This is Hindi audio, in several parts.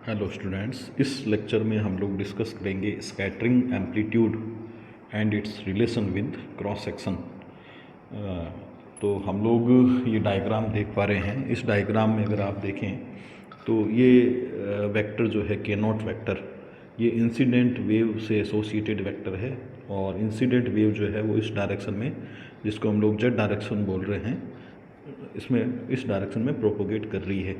हेलो स्टूडेंट्स, इस लेक्चर में हम लोग डिस्कस करेंगे scattering amplitude and it's relation with cross section. तो हम लोग ये डायग्राम देख पा रहे हैं। इस डायग्राम में अगर आप देखें तो ये वेक्टर जो है के नॉट वेक्टर, ये इंसिडेंट वेव से एसोसिएटेड वेक्टर है और इंसिडेंट वेव जो है वो इस डायरेक्शन में, जिसको हम लोग जेड डायरेक्शन बोल रहे हैं, इसमें इस डायरेक्शन में प्रोपोगेट कर रही है।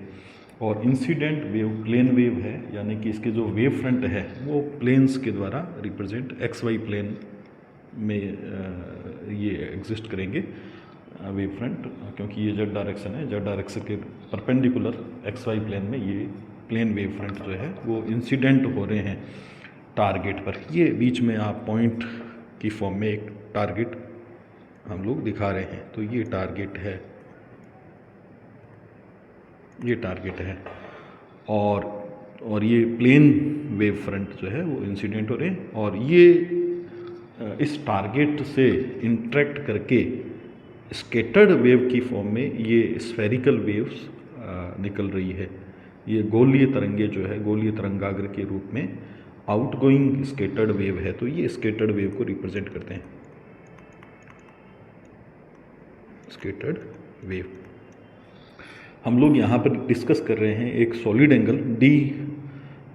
और इंसिडेंट वेव प्लेन वेव है, यानी कि इसके जो वेव फ्रंट है वो प्लेन्स के द्वारा रिप्रेजेंट एक्स वाई प्लेन में ये एग्जिस्ट करेंगे वेव फ्रंट, क्योंकि ये जेड डायरेक्शन है। जेड डायरेक्शन के परपेंडिकुलर एक्स वाई प्लेन में ये प्लेन वेव फ्रंट जो है वो इंसिडेंट हो रहे हैं टारगेट पर। ये बीच में आप पॉइंट की फॉर्म में एक टारगेट हम लोग दिखा रहे हैं, तो ये टारगेट है, ये टारगेट है। और ये प्लेन वेव फ्रंट जो है वो इंसिडेंट हो रहे हैं और ये इस टारगेट से इंटरेक्ट करके स्केटर्ड वेव की फॉर्म में ये स्फेरिकल वेव्स निकल रही है। ये गोलीय तरंगे जो है, गोलीय तरंगाग्र के रूप में आउटगोइंग स्केटर्ड वेव है, तो ये स्केटर्ड वेव को रिप्रेजेंट करते हैं, स्केटर्ड वेव। हम लोग यहाँ पर डिस्कस कर रहे हैं एक solid angle D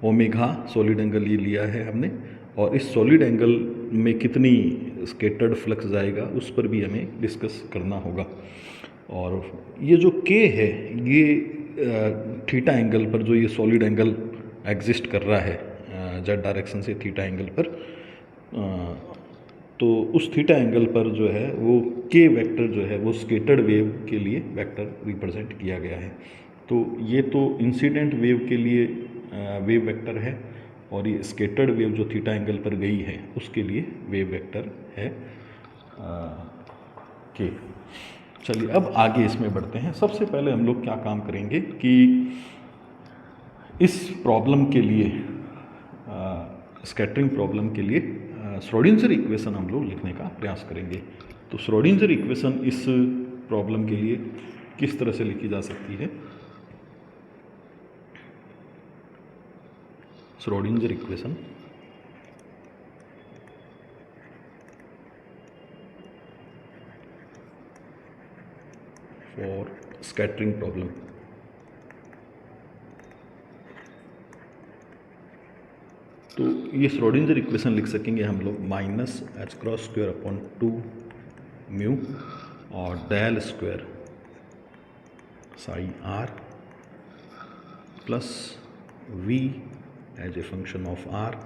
omega solid angle ये लिया है हमने, और इस सॉलिड एंगल में कितनी स्केटर्ड फ्लक्स जाएगा उस पर भी हमें डिस्कस करना होगा। और ये जो के है, ये थीटा एंगल पर जो ये सॉलिड एंगल एग्जिस्ट कर रहा है जेड डायरेक्शन से थीटा एंगल पर, तो उस थीटा एंगल पर जो है वो के वेक्टर जो है वो स्केटर्ड वेव के लिए वेक्टर रिप्रेजेंट किया गया है। तो ये तो इंसिडेंट वेव के लिए वेव वेक्टर है, और ये स्केटर्ड वेव जो थीटा एंगल पर गई है उसके लिए वेव वेक्टर है के। चलिए अब आगे इसमें बढ़ते हैं। सबसे पहले हम लोग क्या काम करेंगे कि इस प्रॉब्लम के लिए, स्कैटरिंग प्रॉब्लम के लिए श्रोडिंगर इक्वेशन हम लोग लिखने का प्रयास करेंगे। तो श्रोडिंगर इक्वेशन इस प्रॉब्लम के लिए किस तरह से लिखी जा सकती है? Schrodinger equation for scattering problem. तो ये श्रोडिंगर इक्वेशन लिख सकेंगे हम लोग minus h cross square upon 2 mu और del square psi r plus v as a function of r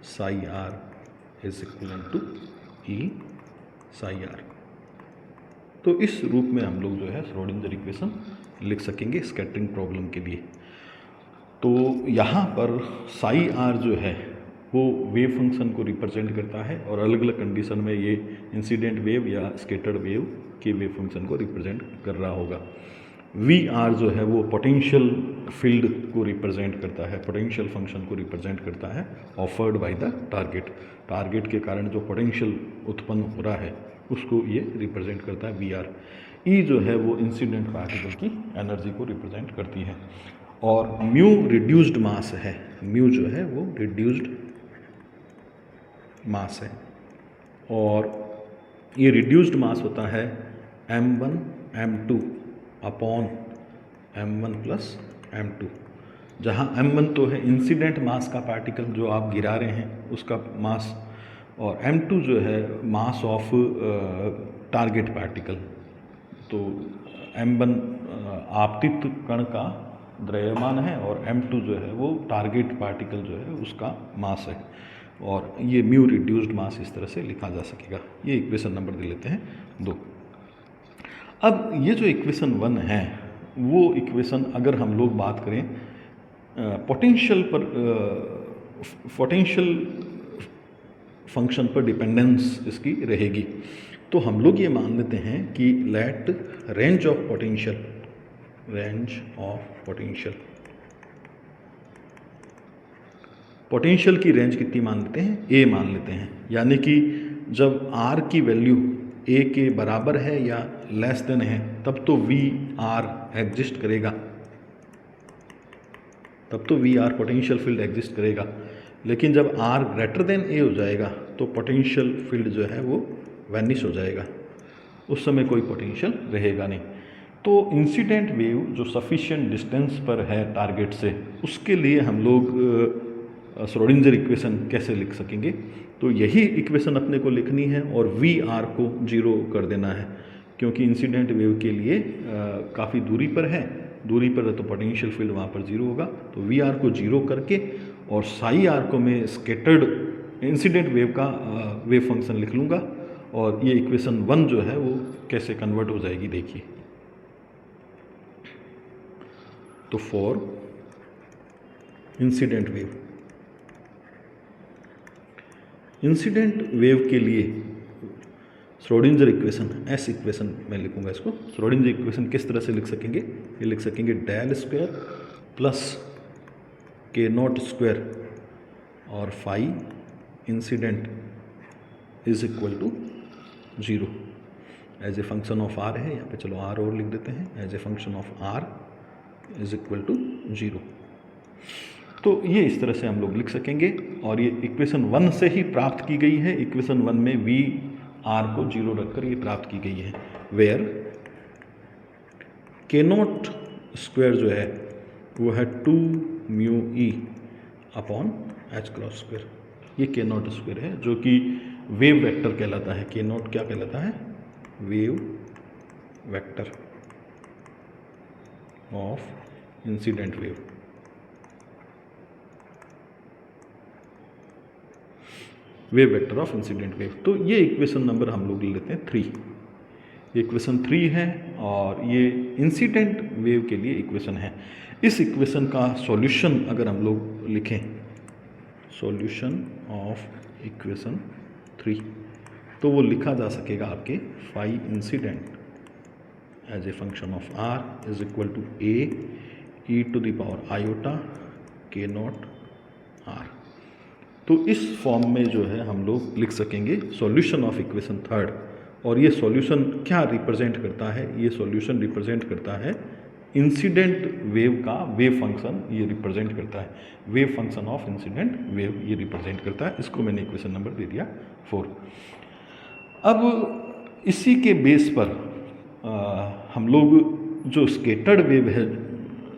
psi r is equal to e psi r. तो इस रूप में हम लोग जो है श्रोडिंगर इक्वेशन लिख सकेंगे स्कैटरिंग प्रॉब्लम के लिए। तो यहाँ पर साई आर जो है वो वेव फंक्शन को रिप्रेजेंट करता है, और अलग अलग कंडीशन में ये इंसिडेंट वेव या स्केटर्ड वेव के वेव फंक्शन को रिप्रेजेंट कर रहा होगा। वी आर जो है वो पोटेंशियल फील्ड को रिप्रेजेंट करता है, पोटेंशियल फंक्शन को रिप्रेजेंट करता है offered by the target. Target के कारण जो पोटेंशियल उत्पन्न हो रहा है उसको ये रिप्रेजेंट करता है वी आर। ई जो है वो इंसिडेंट पार्टिकल की एनर्जी को रिप्रेजेंट करती है, और म्यू रिड्यूस्ड मास है। म्यू जो है वो रिड्यूस्ड मास है, और ये रिड्यूस्ड मास होता है m1 m2 upon m1 plus m2, जहाँ m1 तो है इंसिडेंट मास का पार्टिकल जो आप गिरा रहे हैं उसका मास, और m2 जो है मास ऑफ टारगेट पार्टिकल। तो m1 आपतित कण का द्रव्यमान है और m2 जो है वो टारगेट पार्टिकल जो है उसका मास है, और ये म्यू रिड्यूस्ड मास इस तरह से लिखा जा सकेगा। ये इक्वेशन नंबर दे लेते हैं 2। अब ये जो इक्वेशन 1 है वो इक्वेशन, अगर हम लोग बात करें पोटेंशियल पर, पोटेंशियल फंक्शन पर डिपेंडेंस इसकी रहेगी, तो हम लोग ये मान लेते हैं कि let range of potential, range of potential, potential की रेंज कितनी मान लेते हैं? ए मान लेते हैं। यानी कि जब आर की वैल्यू ए के बराबर है या लेस देन है तब तो वी आर एग्जिस्ट करेगा। तब तो V R potential field exist करेगा, लेकिन जब आर ग्रेटर देन ए हो जाएगा तो पोटेंशियल फील्ड जो है वो वैनिश हो जाएगा, उस समय कोई पोटेंशियल रहेगा नहीं। तो इंसिडेंट वेव जो सफिशिएंट डिस्टेंस पर है टारगेट से, उसके लिए हम लोग श्रोडिंगर इक्वेशन कैसे लिख सकेंगे? तो यही इक्वेशन अपने को लिखनी है और वी आर को जीरो कर देना है, क्योंकि इंसिडेंट वेव के लिए काफ़ी दूरी पर है, दूरी पर है तो पोटेंशियल फील्ड वहाँ पर जीरो होगा। तो वी आर को जीरो करके और साई आर को मैं स्केटर्ड इंसिडेंट वेव का वेव फंक्शन लिख लूँगा, और ये इक्वेशन 1 जो है वो कैसे कन्वर्ट हो जाएगी देखिए। तो फॉर इंसिडेंट वेव के लिए श्रोडिंगर इक्वेशन, एस इक्वेशन मैं लिखूंगा इसको। श्रोडिंगर इक्वेशन किस तरह से लिख सकेंगे? ये लिख सकेंगे del square plus k naught square और phi incident is equal to 0 as a function of r है, यहाँ पे चलो आर और लिख देते हैं, as a function of r is equal to 0। तो ये इस तरह से हम लोग लिख सकेंगे, और ये इक्वेशन 1 से ही प्राप्त की गई है। इक्वेशन 1 में वी आर को 0 रखकर ये प्राप्त की गई है, वेयर के नॉट स्क्वायर जो है वो है 2 mu E upon H cross square. ये के नॉट स्क्वायर है जो कि वेव वेक्टर कहलाता है। के नॉट क्या कहलाता है? Wave vector of incident wave. Wave vector of incident wave. तो ये इक्वेशन नंबर हम लोग ले लेते हैं 3। ये इक्वेशन 3 है और ये इंसिडेंट वेव के लिए इक्वेशन है। इस इक्वेशन का सॉल्यूशन अगर हम लोग लिखें, सॉल्यूशन ऑफ इक्वेशन 3, तो वो लिखा जा सकेगा आपके phi incident as a function of r is equal to a e to the power iota k naught r. तो इस फॉर्म में जो है हम लोग लिख सकेंगे सॉल्यूशन ऑफ इक्वेशन 3। और ये सॉल्यूशन क्या रिप्रेजेंट करता है? ये सॉल्यूशन रिप्रेजेंट करता है इंसिडेंट वेव का वेव फंक्शन, ये रिप्रेजेंट करता है wave function of incident wave, ये रिप्रेजेंट करता है। इसको मैंने इक्वेशन नंबर दे दिया 4। अब इसी के बेस पर हम लोग जो स्केटर्ड वेव है,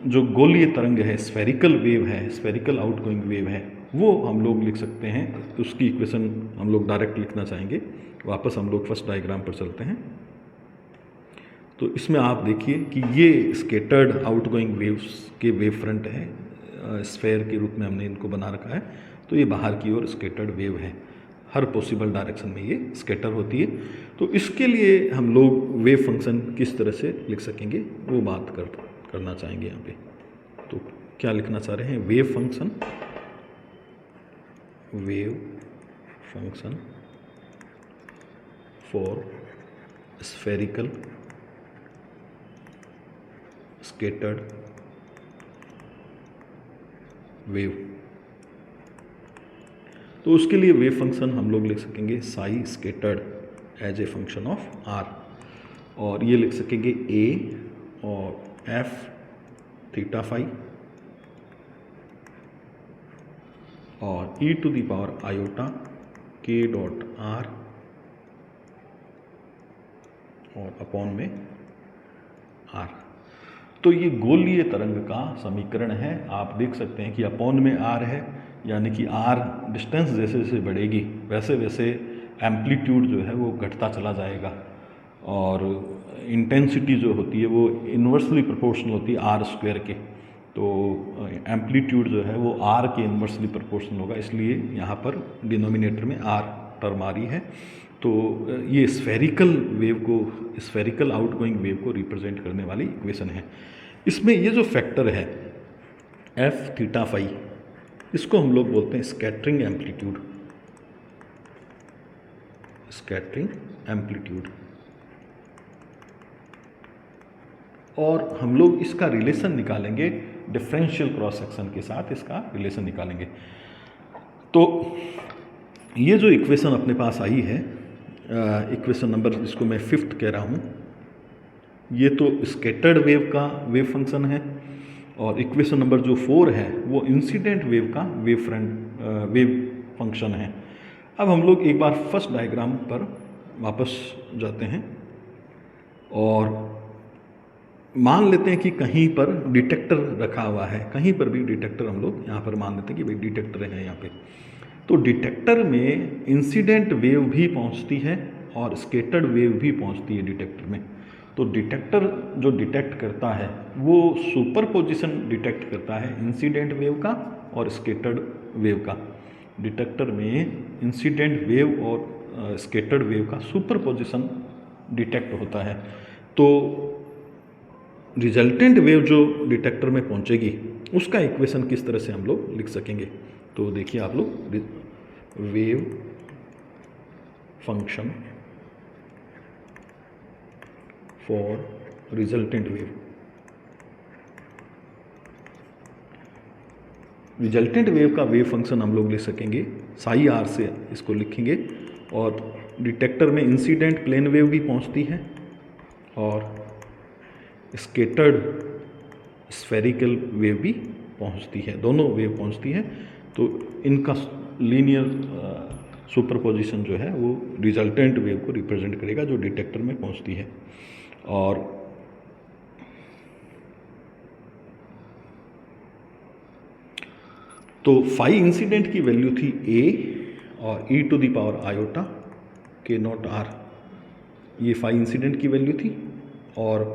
जो गोलीय तरंग है, स्फेरिकल वेव है, स्फेरिकल आउटगोइंग वेव है, वो हम लोग लिख सकते हैं। उसकी इक्वेशन हम लोग डायरेक्ट लिखना चाहेंगे। वापस हम लोग फर्स्ट डायग्राम पर चलते हैं। तो इसमें आप देखिए कि ये स्केटर्ड आउटगोइंग वेव्स के वेव फ्रंट है, स्फेयर के रूप में हमने इनको बना रखा है। तो ये बाहर की ओर स्केटर्ड वेव है, हर पॉसिबल डायरेक्शन में ये स्केटर होती है। तो इसके लिए हम लोग वेव फंक्शन किस तरह से लिख सकेंगे वो बात करना चाहेंगे यहाँ पे। तो क्या लिखना चाह रहे हैं? Wave function for spherical scattered wave. तो उसके लिए वेव फंक्शन हम लोग लिख सकेंगे psi scattered as a function of r, और ये लिख सकेंगे ए और एफ थीटा फाई और ई टू द पावर आयोटा के डॉट आर और अपॉन में आर। तो ये गोलीय तरंग का समीकरण है। आप देख सकते हैं कि अपॉन में आर है, यानी कि आर डिस्टेंस जैसे जैसे बढ़ेगी वैसे वैसे एम्पलीट्यूड जो है वो घटता चला जाएगा, और इंटेंसिटी जो होती है वो इन्वर्सली प्रोपोर्शनल होती है आर स्क्वायर के। तो एम्पलीट्यूड जो है वो आर के इन्वर्सली प्रोपोर्शनल होगा, इसलिए यहाँ पर डिनोमिनेटर में आर टर्म आ रही है। तो ये स्फेरिकल वेव को, स्फेरिकल आउटगोइंग वेव को रिप्रेजेंट करने वाली इक्वेशन है। इसमें ये जो फैक्टर है एफ थीटा फाई, इसको हम लोग बोलते हैं स्कैटरिंग एम्पलीट्यूड। स्कैटरिंग एम्पलीट्यूड, और हम लोग इसका रिलेशन निकालेंगे डिफरेंशियल क्रॉस सेक्शन के साथ, इसका रिलेशन निकालेंगे। तो ये जो इक्वेशन अपने पास आई है, इक्वेशन नंबर जिसको मैं 5th कह रहा हूँ, ये तो स्केटर्ड वेव का वेव फंक्शन है, और इक्वेशन नंबर जो 4 है वो इंसिडेंट वेव का वेव फंक्शन है। अब हम लोग एक बार फर्स्ट डायग्राम पर वापस जाते हैं और मान लेते हैं कि कहीं पर डिटेक्टर रखा हुआ है, कहीं पर भी डिटेक्टर हम लोग यहाँ पर मान लेते हैं कि भाई डिटेक्टर है यहाँ पे। तो डिटेक्टर में इंसिडेंट वेव भी पहुँचती है और स्कैटर्ड वेव भी पहुँचती है डिटेक्टर में। तो डिटेक्टर जो डिटेक्ट करता है वो सुपरपोजिशन डिटेक्ट करता है इंसिडेंट वेव का और स्कैटर्ड वेव का। डिटेक्टर में इंसिडेंट वेव और स्कैटर्ड वेव का सुपरपोजिशन डिटेक्ट होता है। तो रिजल्टेंट वेव जो डिटेक्टर में पहुंचेगी उसका इक्वेशन किस तरह से हम लोग लिख सकेंगे। तो देखिए आप लोग, wave function for resultant wave. Resultant wave का वेव फंक्शन हम लोग लिख सकेंगे साई आर से, इसको लिखेंगे। और डिटेक्टर में इंसिडेंट प्लेन वेव भी पहुंचती है और स्कैटर्ड स्फेरिकल वेव भी पहुंचती है, दोनों वेव पहुंचती है। तो इनका लीनियर सुपरपोजिशन जो है वो रिजल्टेंट वेव को रिप्रेजेंट करेगा जो डिटेक्टर में पहुंचती है। और तो फाई इंसिडेंट की वैल्यू थी a और e to the power iota k naught r, ये फाई इंसिडेंट की वैल्यू थी। और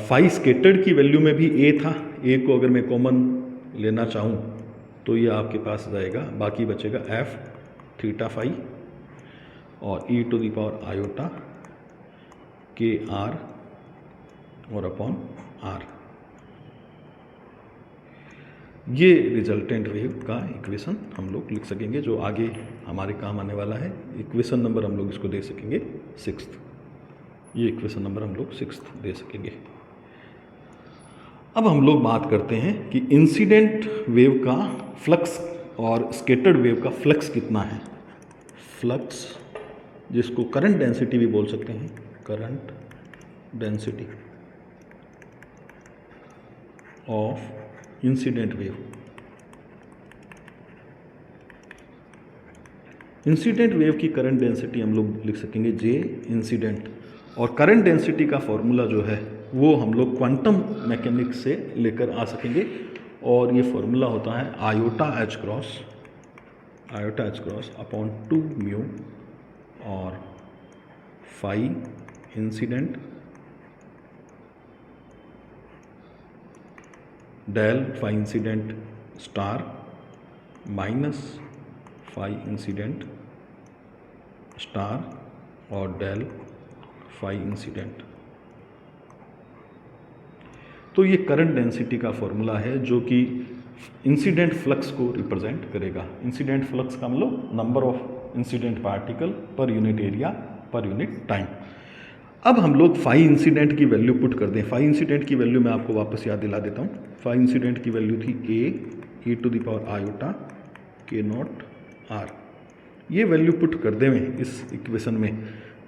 फाई स्कैटर्ड की वैल्यू में भी a था, a को अगर मैं कॉमन लेना चाहूँ तो ये आपके पास जाएगा, बाकी बचेगा f थीटा फाई और e to the power iota k r और अपॉन आर। ये रिजल्टेंट वेव का इक्वेशन हम लोग लिख सकेंगे जो आगे हमारे काम आने वाला है। इक्वेशन नंबर हम लोग इसको दे सकेंगे 6th, ये इक्वेशन नंबर हम लोग 6th दे सकेंगे। अब हम लोग बात करते हैं कि इंसिडेंट वेव का फ्लक्स और स्कैटर्ड वेव का फ्लक्स कितना है। फ्लक्स जिसको करंट डेंसिटी भी बोल सकते हैं, current density of incident wave. Incident wave की करंट डेंसिटी हम लोग लिख सकेंगे जे इंसिडेंट। और करंट डेंसिटी का फॉर्मूला जो है वो हम लोग क्वांटम मैकेनिक्स से लेकर आ सकेंगे और ये फॉर्मूला होता है iota h cross upon 2 mu और phi incident del phi incident star minus phi incident star और डेल फाई इंसिडेंट। तो ये करंट डेंसिटी का फॉर्मूला है जो कि इंसिडेंट फ्लक्स को रिप्रेजेंट करेगा। इंसिडेंट फ्लक्स का मतलब number of incident particle per unit area per unit time. अब हम लोग फाई इंसिडेंट की वैल्यू पुट कर दें। फाई इंसिडेंट की वैल्यू मैं आपको वापस याद दिला देता हूँ। फाई इंसिडेंट की वैल्यू थी a e to the power iota k naught r. ये वैल्यू पुट कर दें इस इक्वेशन में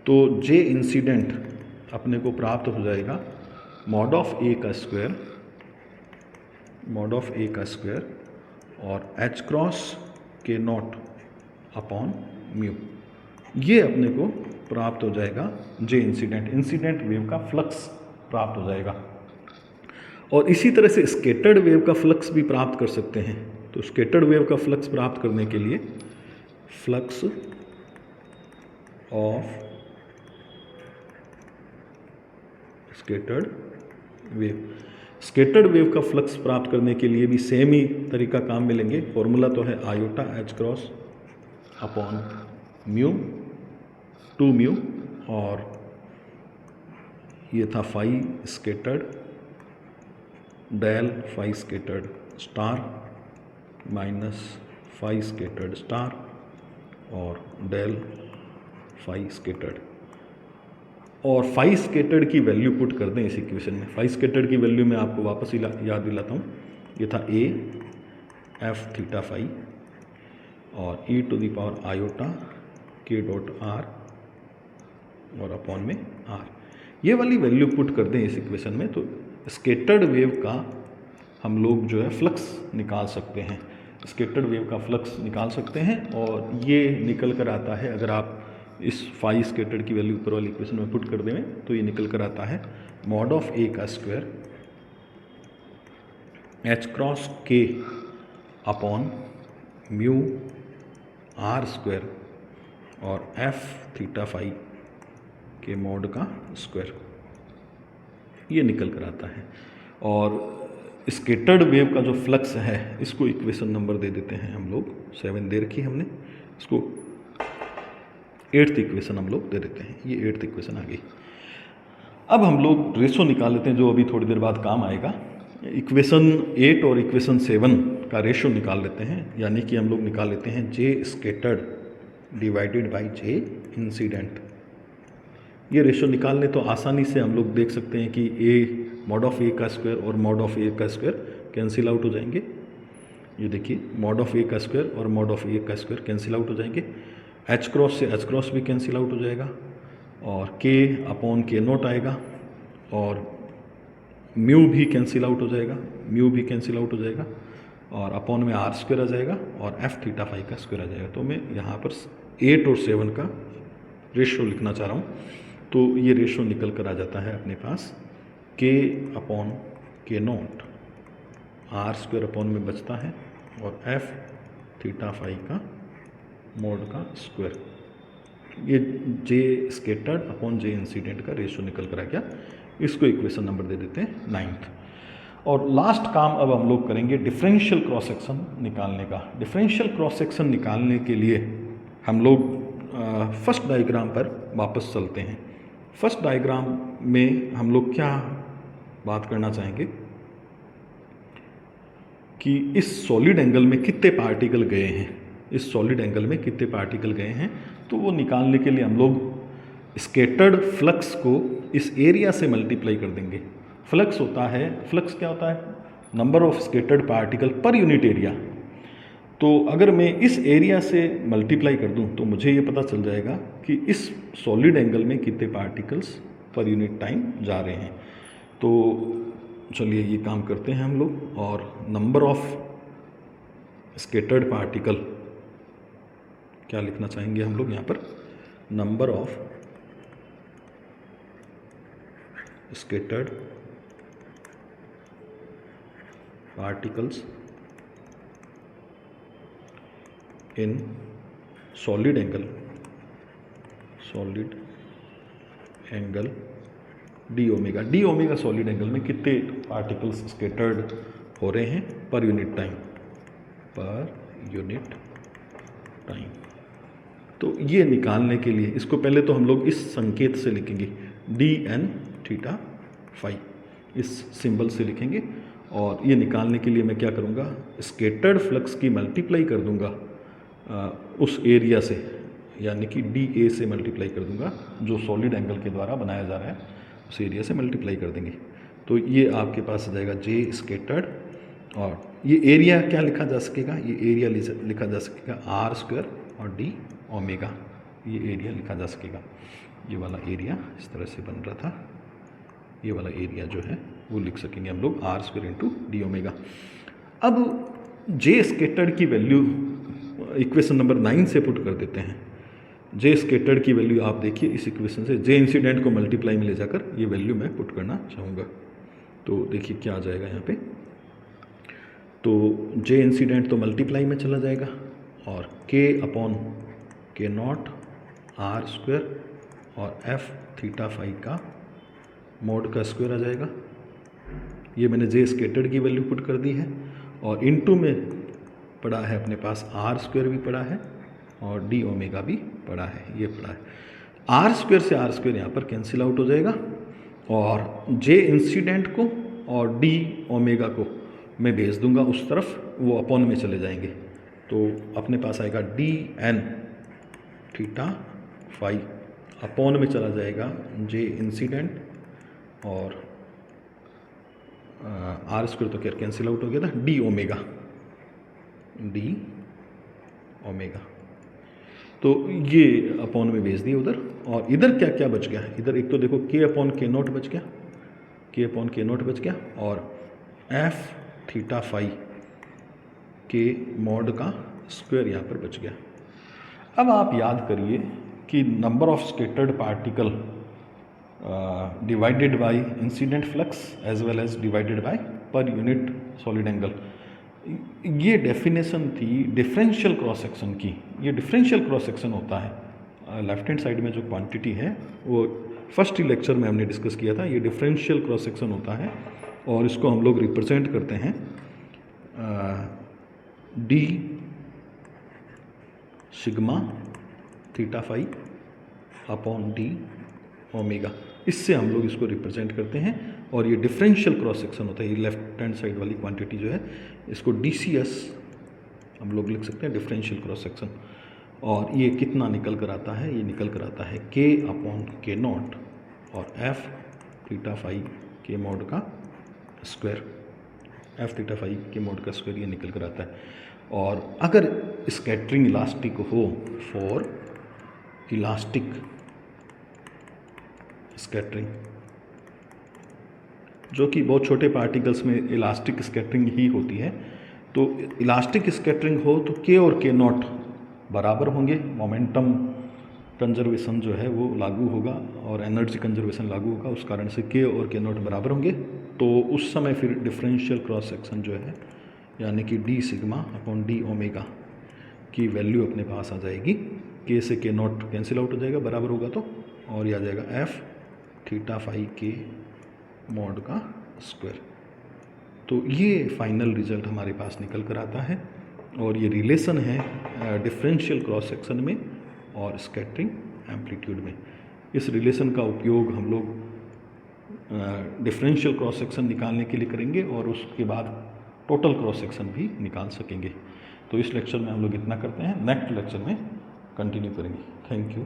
तो जे इंसिडेंट अपने को प्राप्त हो जाएगा मॉड ऑफ ए का स्क्वायर और एच क्रॉस के नॉट अपॉन म्यू। ये अपने को प्राप्त हो जाएगा जे इंसिडेंट वेव का फ्लक्स प्राप्त हो जाएगा। और इसी तरह से स्कैटर्ड वेव का फ्लक्स भी प्राप्त कर सकते हैं। तो स्कैटर्ड वेव का फ्लक्स प्राप्त करने के लिए फ्लक्स ऑफ स्कैटर्ड वेव का फ्लक्स प्राप्त करने के लिए भी सेम ही तरीका काम में लेंगे। फॉर्मूला तो है iota h cross upon mu 2 mu और ये था phi scattered del phi scattered star minus phi scattered star और डेल फाई स्कैटर्ड। और फाई स्कैटर्ड की वैल्यू पुट कर दें इस इक्वेशन में। फाई स्कैटर्ड की वैल्यू मैं आपको वापस याद दिलाता हूँ। ये था a f थीटा फाई और e to the power iota k dot r और अपॉन में r। ये वाली वैल्यू पुट कर दें इस इक्वेशन में तो स्कैटर्ड वेव का हम लोग जो है फ्लक्स निकाल सकते हैं, स्कैटर्ड वेव का फ्लक्स निकाल सकते हैं। और ये निकल कर आता है, अगर आप इस फाई स्कैटर्ड की वैल्यू ऊपर वाली इक्वेशन में पुट कर दें तो ये निकल कर आता है मॉड ऑफ ए का स्क्वायर एच क्रॉस के अपॉन म्यू आर स्क्वायर और एफ थीटा फाई के मॉड का स्क्वायर, ये निकल कर आता है। और स्कैटर्ड वेव का जो फ्लक्स है इसको इक्वेशन नंबर दे देते हैं हम लोग, 7 दे रखी हमने, इसको 8th इक्वेशन हम लोग दे देते हैं, ये 8th इक्वेशन आ गई। अब हम लोग रेशो निकाल लेते हैं जो अभी थोड़ी देर बाद काम आएगा। इक्वेशन 8 और इक्वेशन 7 का रेशो निकाल लेते हैं, यानी कि हम लोग निकाल लेते हैं J scattered divided by J incident. ये रेशो निकालने तो आसानी से हम लोग देख सकते हैं कि ए मॉड ऑफ ए का स्क्वायर और मॉड ऑफ ए का स्क्वायर कैंसिल आउट हो जाएंगे। ये देखिए मॉड ऑफ ए का स्क्वायर और मॉड ऑफ ए का स्क्वायर कैंसिल आउट हो जाएंगे, एच क्रॉस से एच क्रॉस भी कैंसिल आउट हो जाएगा और के अपॉन के नोट आएगा और म्यू भी कैंसिल आउट हो जाएगा, म्यू भी कैंसिल आउट हो जाएगा और अपॉन में आर स्क्वायर आ जाएगा और एफ थीटा फाई का स्क्वायर आ जाएगा। तो मैं यहाँ पर 8 और 7 का रेशो लिखना चाह रहा हूँ, तो ये रेशो निकल कर आ जाता है अपने पास के अपॉन के नोट आर स्क्वायर अपॉन में बचता है और एफ थीटा फाई का मोड का स्क्वायर, ये जे स्कैटर्ड अपॉन जे इंसिडेंट का रेशो निकल कर आ गया। इसको इक्वेशन नंबर दे देते हैं 9th। और लास्ट काम अब हम लोग करेंगे डिफरेंशियल क्रॉस सेक्शन निकालने का। डिफरेंशियल क्रॉस सेक्शन निकालने के लिए हम लोग फर्स्ट डायग्राम पर वापस चलते हैं। फर्स्ट डायग्राम में हम लोग क्या बात करना चाहेंगे कि इस सॉलिड एंगल में कितने पार्टिकल गए हैं, इस सॉलिड एंगल में कितने पार्टिकल गए हैं, तो वो निकालने के लिए हम लोग स्कैटर्ड फ्लक्स को इस एरिया से मल्टीप्लाई कर देंगे। फ्लक्स होता है, फ्लक्स क्या होता है, number of scattered particle per unit area. तो अगर मैं इस एरिया से मल्टीप्लाई कर दूं तो मुझे ये पता चल जाएगा कि इस सॉलिड एंगल में कितने पार्टिकल्स पर यूनिट टाइम जा रहे हैं। तो चलिए ये काम करते हैं हम लोग, और नंबर ऑफ स्कैटर्ड पार्टिकल क्या लिखना चाहेंगे हम लोग यहाँ पर, number of scattered particles in solid angle D omega. D omega solid angle में कितने पार्टिकल्स स्कैटर्ड हो रहे हैं पर यूनिट टाइम। तो ये निकालने के लिए इसको पहले तो हम लोग इस संकेत से लिखेंगे डी एन थीटा फाई, इस सिंबल से लिखेंगे। और ये निकालने के लिए मैं क्या करूँगा, स्कैटर्ड फ्लक्स की मल्टीप्लाई कर दूँगा उस एरिया से, यानी कि डी ए से मल्टीप्लाई कर दूँगा जो सॉलिड एंगल के द्वारा बनाया जा रहा है, उस एरिया से मल्टीप्लाई कर देंगे। तो ये आपके पास आ जाएगा जे स्कैटर्ड, और ये एरिया क्या लिखा जा सकेगा, ये एरिया लिखा जा सकेगा आर स्क्वायर और डी ओमेगा, ये एरिया लिखा जा सकेगा। ये वाला एरिया इस तरह से बन रहा था, ये वाला एरिया जो है वो लिख सकेंगे हम लोग r square into d omega. अब जे स्कैटर्ड की वैल्यू इक्वेशन नंबर 9 से पुट कर देते हैं। जे स्कैटर्ड की वैल्यू आप देखिए इस इक्वेशन से, जे इंसिडेंट को मल्टीप्लाई में ले जाकर ये वैल्यू मैं पुट करना चाहूँगा। तो देखिए क्या आ जाएगा यहाँ पे, तो जे इंसिडेंट तो मल्टीप्लाई में चला जाएगा और के अपॉन के नॉट आर स्क्वायर और एफ थीटा फाई का मोड का स्क्वायर आ जाएगा। ये मैंने जे स्कैटर्ड की वैल्यू पुट कर दी है, और इनटू में पड़ा है अपने पास आर स्क्वायर भी पड़ा है और डी ओमेगा भी पड़ा है, ये पड़ा है। आर स्क्वायर से आर स्क्वायर यहाँ पर कैंसिल आउट हो जाएगा, और जे इंसिडेंट को और डी ओमेगा को मैं भेज दूंगा उस तरफ, वो अपॉन में चले जाएंगे। तो अपने पास आएगा d n theta phi, upon में चला जाएगा जे इंसिडेंट और आर स्क्वायर तो क्या कैंसिल आउट हो गया था, डी ओमेगा। तो ये अपॉन में भेज दिए उधर, और इधर क्या क्या बच गया, इधर एक तो देखो के अपॉन के नोट बच गया, के अपॉन के नोट बच गया, और एफ थीटा फाई के मॉड का स्क्वायर यहाँ पर बच गया। अब आप याद करिए कि number of scattered particle divided by incident flux as well as divided by per unit solid angle, ये डेफिनेशन थी डिफरेंशियल क्रॉस सेक्शन की। ये डिफरेंशियल क्रॉस सेक्शन होता है, लेफ्ट हैंड साइड में जो क्वांटिटी है वो फर्स्ट ही लेक्चर में हमने डिस्कस किया था। ये डिफरेंशियल क्रॉस सेक्शन होता है और इसको हम लोग रिप्रेजेंट करते हैं d sigma theta phi upon d omega, इससे हम लोग इसको रिप्रेजेंट करते हैं। और ये डिफरेंशियल क्रॉस सेक्शन होता है। ये लेफ्ट हैंड साइड वाली क्वांटिटी जो है इसको DCS हम लोग लिख सकते हैं, डिफरेंशियल क्रॉस सेक्शन। और ये कितना निकल कर आता है, ये निकल कर आता है K अपॉन K नॉट और F थीटा फाई के मॉड का स्क्वायर, F थीटा फाई के मॉड का स्क्वायर ये निकल कर आता है। और अगर स्कैटरिंग इलास्टिक हो, फॉर इलास्टिक स्कैटरिंग, जो कि बहुत छोटे पार्टिकल्स में इलास्टिक स्कैटरिंग ही होती है, तो इलास्टिक स्कैटरिंग हो तो K और K नॉट बराबर होंगे, मोमेंटम कंजर्वेशन जो है वो लागू होगा और एनर्जी कंजर्वेशन लागू होगा, उस कारण से K और K नॉट बराबर होंगे। तो उस समय फिर डिफरेंशियल क्रॉस सेक्शन जो है यानी कि D sigma upon d omega की वैल्यू अपने पास आ जाएगी। K से K नॉट कैंसिल आउट हो जाएगा, बराबर होगा तो, और ये आ जाएगा F थीटा फाई के मॉड का स्क्वायर। तो ये फाइनल रिजल्ट हमारे पास निकल कर आता है और ये रिलेशन है डिफरेंशियल क्रॉस सेक्शन में और स्कैटरिंग एम्पलीट्यूड में। इस रिलेशन का उपयोग हम लोग डिफरेंशियल क्रॉस सेक्शन निकालने के लिए करेंगे और उसके बाद टोटल क्रॉस सेक्शन भी निकाल सकेंगे। तो इस लेक्चर में हम लोग इतना करते हैं, नेक्स्ट लेक्चर में कंटिन्यू करेंगे। Thank you.